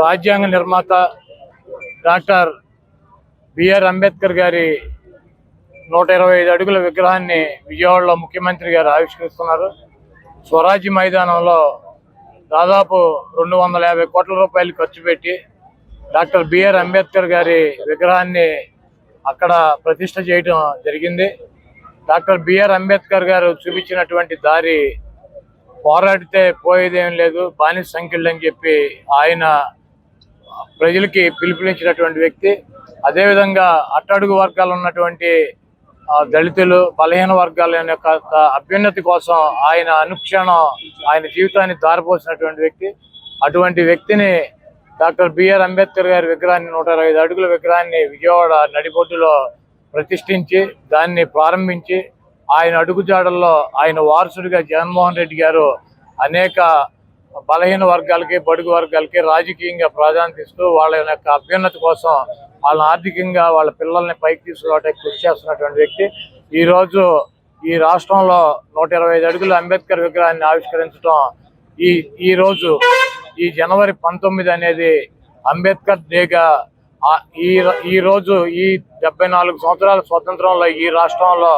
రాజ్యాంగ నిర్మాత doctor BR Ambedkar గారి 125 అడుగుల విగ్రహాన్ని విజయవాడలో ముఖ్యమంత్రి గారు ఆవిష్కరిస్తున్నారు. స్వరాజ్య మైదానంలో దాదాపు 250 కోట్ల రూపాయలు ఖర్చు పెట్టి డాక్టర్ బిఆర్ అంబేద్కర్ గారి విగ్రహాన్ని అక్కడ ప్రతిష్ఠ చేయడం జరిగింది. డాక్టర్ బిఆర్ అంబేద్కర్ గారు చూపించినటువంటి దారి పోరాడితే పోయేదేం లేదు, బానిస సంఖ్యలు అని చెప్పి ఆయన ప్రజలకి పిలుపునిచ్చినటువంటి వ్యక్తి. అదేవిధంగా అట్టడుగు వర్గాలు ఉన్నటువంటి దళితులు, బలహీన వర్గాల యొక్క అభ్యున్నతి కోసం ఆయన అనుక్షణం ఆయన జీవితాన్ని దారిపోసినటువంటి వ్యక్తి. అటువంటి వ్యక్తిని డాక్టర్ బిఆర్ అంబేద్కర్ గారి విగ్రహాన్ని 125 అడుగుల విగ్రహాన్ని విజయవాడ నడిబొడ్డులో ప్రతిష్ఠించి దాన్ని ప్రారంభించి ఆయన అడుగుజాడల్లో ఆయన వారసుడిగా జగన్మోహన్ రెడ్డి గారు అనేక బలహీన వర్గాలకి, బడుగు వర్గాలకి రాజకీయంగా ప్రాధాన్యత ఇస్తూ వాళ్ళ యొక్క అభ్యున్నతి కోసం వాళ్ళని ఆర్థికంగా వాళ్ళ పిల్లల్ని పైకి తీసుకురావడానికి కృషి చేస్తున్నటువంటి వ్యక్తి. ఈరోజు ఈ రాష్ట్రంలో 125 అడుగుల అంబేద్కర్ విగ్రహాన్ని ఆవిష్కరించడం, ఈరోజు ఈ జనవరి 19 అనేది అంబేద్కర్ డేగా ఈ రోజు ఈ 74 సంవత్సరాల స్వతంత్రంలో ఈ రాష్ట్రంలో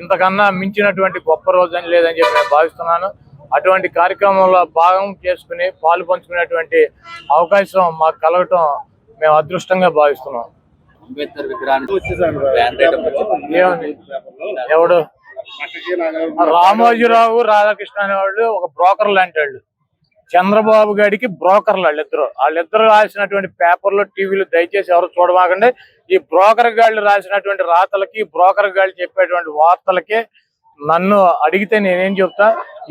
ఇంతకన్నా మించినటువంటి గొప్ప రోజు అని లేదని చెప్పి నేను భావిస్తున్నాను. అటువంటి కార్యక్రమంలో భాగం చేసుకుని పాలు పంచుకునేటువంటి అవకాశం మాకు కలగటం మేము అదృష్టంగా భావిస్తున్నాం. అంబేద్కర్ విగ్రహాన్ని ఎవడు రామోజీరావు, రాధాకృష్ణ అనేవాళ్ళు ఒక బ్రోకర్ లాంటి వాళ్ళు. చంద్రబాబు గారికి బ్రోకర్లు వాళ్ళిద్దరు రాసినటువంటి పేపర్లు, టీవీలు దయచేసి ఎవరు చూడమాకండి. ఈ బ్రోకర్ గాళ్ళు రాసినటువంటి రాతలకి, బ్రోకర్ గాళ్ళు చెప్పేటువంటి వార్తలకి నన్ను అడిగితే నేనేం చెప్తా,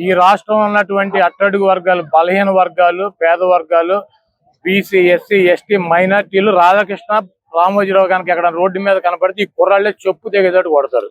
ఈ రాష్ట్రంలో ఉన్నటువంటి అట్టడుగు వర్గాలు, బలహీన వర్గాలు, పేద వర్గాలు, బీసీ, ఎస్సీ, ఎస్టీ, మైనార్టీలు రాధాకృష్ణ, రామోజీరావు కనుక ఎక్కడ రోడ్డు మీద కనపడితే ఈ కుర్రాళ్ళే చెప్పు తెగేటట్టు కొడతారు.